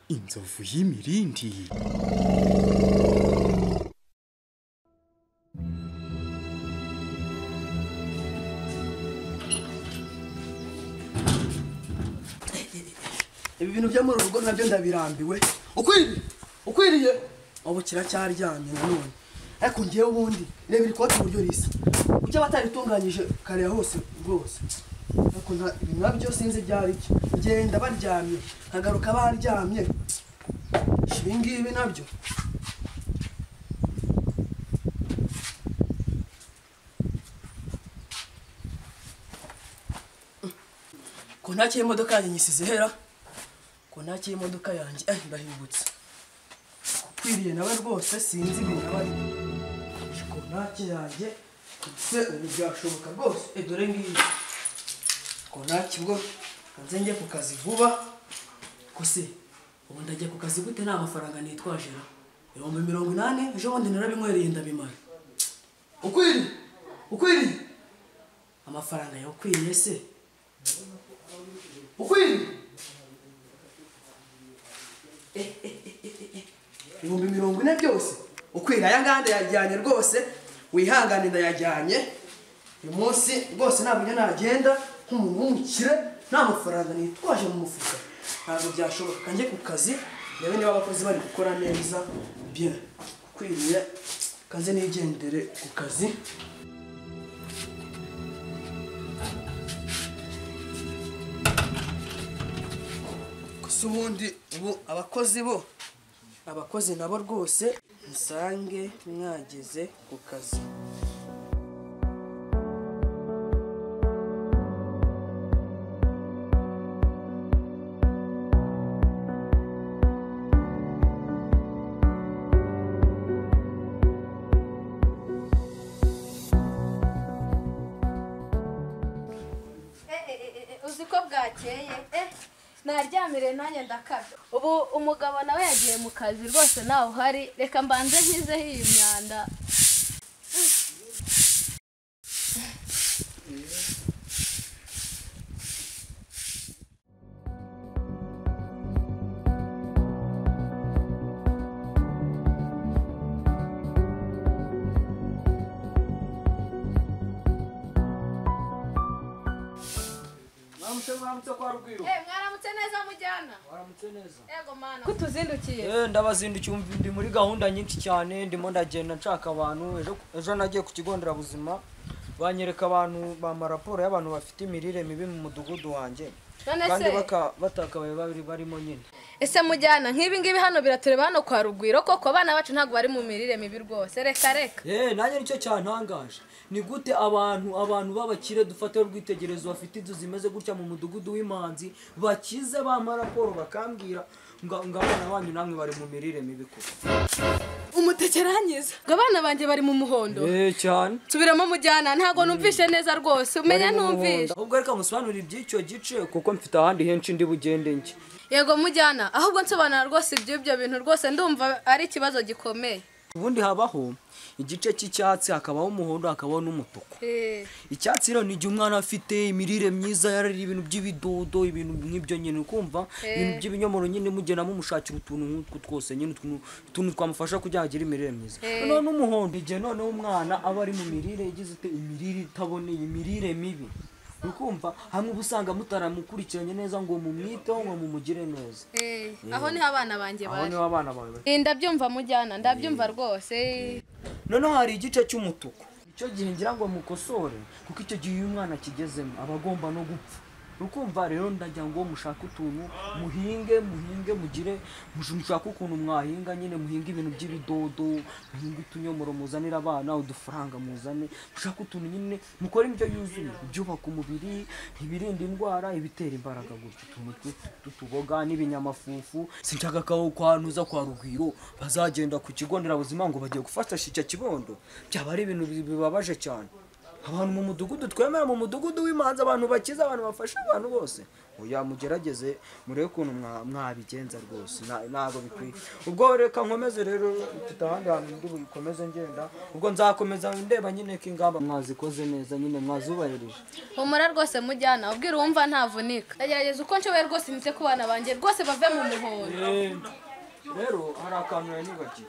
inzovu y'imirindi. Ibi bintu byo muri rugo nabyo ndabirambiwe. Ukwiriye ubu kiracyaryamye nanone. Ariko ngiye ubundi reba iri kote uburyo risa. Ujya bataritunganyije kare hose rwose. Ariko nabyo sinzi byari iki. Ngenda baryamye nkagaruka baryamye. Ibingibi nabyo ko ntakiye imodoka yanjye nyisize hera. Ko ntakiye imodoka yanjye ndahibutse. Ukwiriye nawe rwose sinzi ibintu bari. Ko ntakiye yanjye se ubu byashoboka rwose. Dore ngiyi. Ko ntakibwo nze njye ku kazi vuba. Ko se ubu ndajya ku kazi gute nta mafaranga nitwaje ra? 80 ejo bundi narabinywereye ndabimara. Ukwiriye amafaranga yawe ukwiriye se? Ukwiriye 40 byose ukwiriye aya nganda yajyanye rwose. Wihangane ndayajyanye uyu munsi rwose ntabwo nagenda nk'umuntu w'umukire nta mafaranga nitwaje mu mufuka. Ntabwo byashoboka njye ku kazi rebe niba abakozi bari gukora neza bien. Ukwiriye kanze nigendere ku kazi. Gusa ubundi ubu abakozi nabo rwose nsange mwageze ku kazi. Uziko bwakeye naryamire nanjye ndakabya. Ubu umugabo nawe yagiye mu kazi rwose nawe uhari. Reka mbanze nkizeho iyi myanda. Mwaramutse neza mujyana. Waramutse neza. Yego mana. Kutuzindukiye. Ndabazindukiye ndi muri gahunda nyinshi cyane ndimo ndagenda nshaka abantu. Ejo nagiye ku kigo nderabuzima banyereka abantu bamaraporo y'abantu bafite imirire mibi mu mudugudu wanjye. Kandi batakabaye babiri barimo nyine. Ese mujyana nk'ibi ngibi hano biratureba hano kwa Rugwiro koko abana bacu ntabwo bari mu mirire mibi rwose. Reka. Nanjye nicyo cyantangaje. Ni gute abantu babakire dufate urwitegerezo bafite inzu zimeze gutya mu mudugudu w'Imanzi bakize bamaraporo bakambwira ngabana banyu namwe bari mu mirire mibi koko. Umutekeranyiza abana banje bari mu muhondo. Cyane. Subiramo mujyana ntago numvishe neza rwose. Umenya numvishe. Ubwo reka musobanurire iby'icyo gice kuko mfite ahandi henshi ndi bugende nje. Yego mujyana ahubwo nsobanura rwose ibyo bintu rwose ndumva ari ikibazo gikomeye. Ubundi habaho igice cy'icyatsi hakabaho umuhondo hakabaho n'umutuku. Icyatsi rero ni igihe umwana afite imirire myiza yarari ibintu by'ibidodo ibintu nk'ibyo nyine ukumva ibintu by'ibinyomoro nyine mugena mu mushakira utuntu nk'utwo twose nyine utuntu twamufasha kugira agire imirire myiza. None n'umuhondo igihe noneho umwana aba ari mu mirire igize imirire itaboneye imirire mibi. Ukumva hamwe ubusanga mutaramukurikiranye neza ngo mumwiteho ngo mumugire neza. Aho ni abana banje bari. Aho ni abana bawe. Ndabyumva mujyana ndabyumva rwose. Noneho hari igice cy'umutuku. Icyo gihe ngira ngo mukosore kuko icyo gihe uyu mwana kigezemo abagomba no gupfa. Ukumva rero ndajya ngo mushaka utuntu muhinge mugire mushaka ukuntu mwahinga nyine muhinga ibintu by'ibidodo muhinga utunyomoro muzanira abana udufaranga muzane mushaka utuntu nyine mukora ibyo yuzuye byubaka umubiri ibirinda indwara ibitera imbaraga gutyo utuntu tutuboga n'ibinyamafufu. Sinshaka ko kwanuza kwa Rugwiro bazagenda ku kigo nderabuzima ngo bagiye gufasha icyo kibondo. Byaba ari ibintu bibabaje cyane. Abantu mu mudugudu twemera mu mudugudu w'Imanzi abantu bakiza abantu bafasha abantu bose oya mugerageze murebe ukuntu mwabigenza rwose ntabwo bikwiye. Ubwo reka nkomeze rero mfite ahandi hantu ndi bukomeze ngenda, ubwo nzakomeza ndeba nyine ko ingamba mwazikoze neza nyine mwazubahirije. humura rwose mujyana ubwira uwumva ntavunika. ndagerageza uko nshoboye rwose nite ku bana banjye rwose bave mu muhondo. Rero hari akantu yanibagiwe.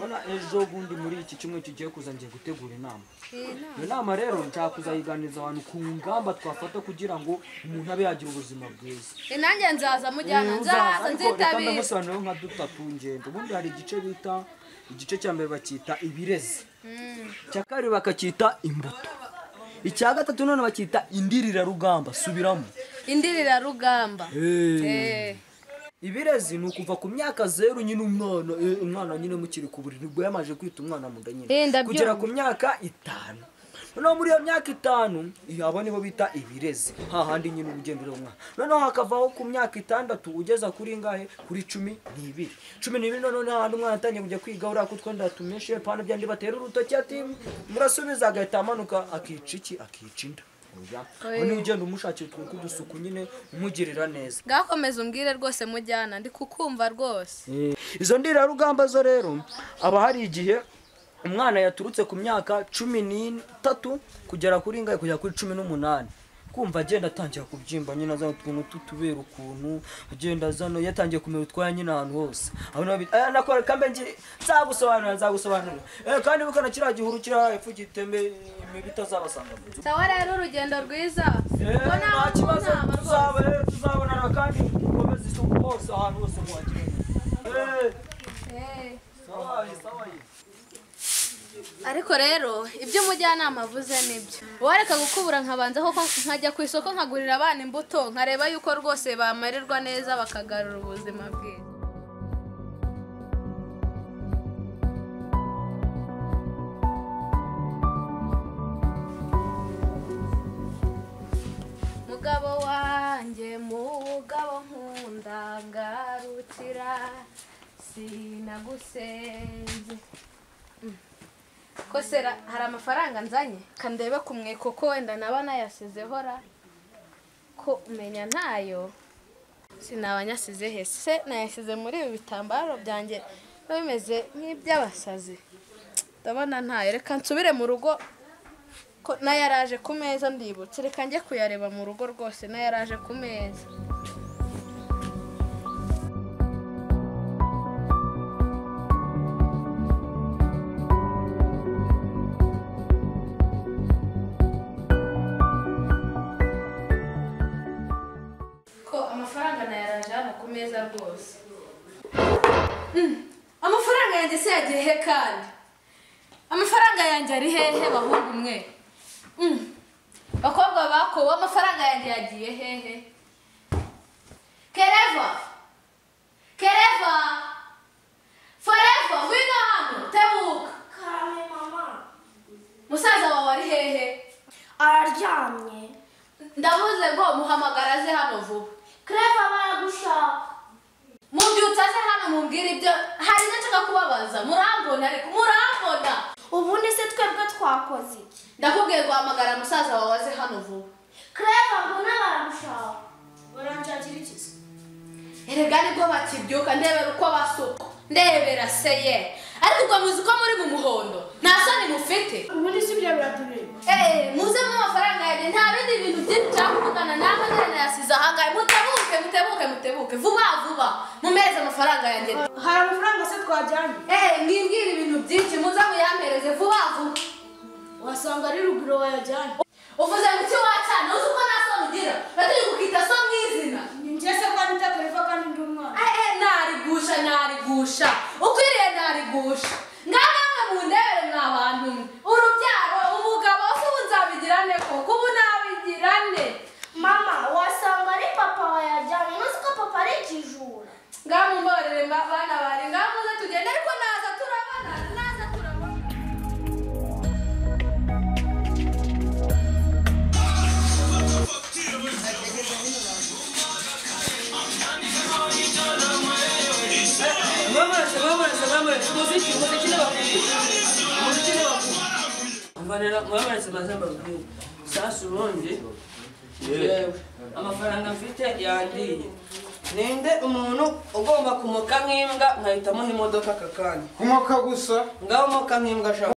Ona ejo bundi muri iki kimwe tugiye kuza ngiye gutegura inama. Iyo nama rero nshaka kuzayiganiriza abantu ku ngamba twafata kugira ngo umuntu abe yagira ubuzima bwiza. Nanjye nzaza mujyana nzaza nzitabira. Ndamusobanurira nka dutatu ngendo. Ubundi hari igice cya mbere bakita ibirezi. Icya kabiri bakacyita imbuto. Icya gatatu none bakita indirira rugamba. Subiramo. Indirira rugamba. Ibirezi ni ukuva ku myaka 0 nyine umwana nyine mukiri ku buriri bwo yamaje kwita umwana mu nda nyine kugera ku myaka 5. Noneho muri iyo myaka 5 abo nibo bita ibirezi, hahandi nyine ubugendera umwana. Noneho hakavaho ku myaka 6 ugeza kuri ngahe kuri 12 noneho hahandi umwana atangiye kujya kwiga uriya kutwenda tumeshe pana byandi batera urutoki ati murasubiza agahita amanuka akica inda. Oni ugenda umushakira utuntu kudusuku nyine umugirira neza. Gakomeza umbwire rwose mujyana ndi kukumva rwose. Izo ndira rugamba zo rero aba hari igihe umwana yaturutse ku myaka 13 kugera kuri ngahe kujya kuri 18. Kumva agenda atangira kubyimba nyine azana utuntu tutubera ukuntu agenda azano yatangiye kumera utwaya nyine ahantu hose. Abona nakora kambe ngi nzagusobanura kandi bukana kira gihuru kira epfu gitembe bitazabasanga. Sawa rero urugendo rwiza. Nta kibazo tuzabonana kandi ukomeze isuku hose ahantu hose muhagire. Sawa. Ariko rero ibyo umujyanama avuze nibyo. Wareka gukubura nkabanza koko nkajya ku isoko nkagurira abana imbuto nkareba yuko rwose bamererwa neza bakagarura ubuzima bwiza. Mugabo wanjye mugabo nkunda ngarukira sinagusenze. Kosera hari amafaranga nzanye kandebe kumwe koko wenda naba nayasizeho ra ko umenya ntayo sinabanyasize hese nayasize muri ibi bitambaro byanjye bimeze nk'iby'abasazi. Ndabona ntayo reka nsubire mu rugo ko nayaraje ku meza ndibutse reka njye kuyareba mu rugo rwose nayaraje ku meza. Rwose amafaranga yanjye se yagiye he kandi amafaranga yanjye ari hehe bahungu mwe bakobwa bakowe amafaranga yanjye yagiye hehe Kereva forever wino hano tebuka kame mama musaza wawe ari hehe araryamye ndavuze ngo muhamagara aze hano vuba Kereva baragushaka mubyutse aze hano mumbwire ibyo hari n'acaka kubabaza murambona ariko murambona ubundi se twebwe twakoze iki ndakubwiye guhamagara musaza wawe aze hano vuba Kereva mbona baragushaka baranshakira iki se erega nibwo bakibyuka ndebera uko basuka ndebera seye ariko ubwo muzi ko muri mu muhondo nta soni mufite ubundi si byo biratureba muze mu mafaranga yanjye nta bindi bintu byinshi cyakuvugana nawe none yasize ahangaye mutebuke vuba mumeze amafaranga yanjye hari amafaranga se twajyanye ngimbwira ibintu byinshi muze muyampereze vuba wasanga ari ruguru wayajyanye uvuze ngo iki wacana uzi uko nta soni ugira batari kukita so mu izina njye se ko nita Kereva kandi ndi umwana narigusha ukwiriye narigusha ngamwe mu ndebere mwa bantu urubyaro umugabo se uzabigirane koko ubu nabigirane mama wasanga ari papa wayajyanye nuzi ko papa ari ikijura ngamumborere bana bari ngamuze tugende ariko naza turabona Muziki ni wakubwa. Mvanera mwamara sebazamba bwira. Sasa uronde yewe amafaranga mfite yandiye. Ninde umuntu ugomba kumoka nk'imbwa nkahita amuha imodoka aka kanya? Kumoka gusa? Ngaho moka nk'imbwa sha.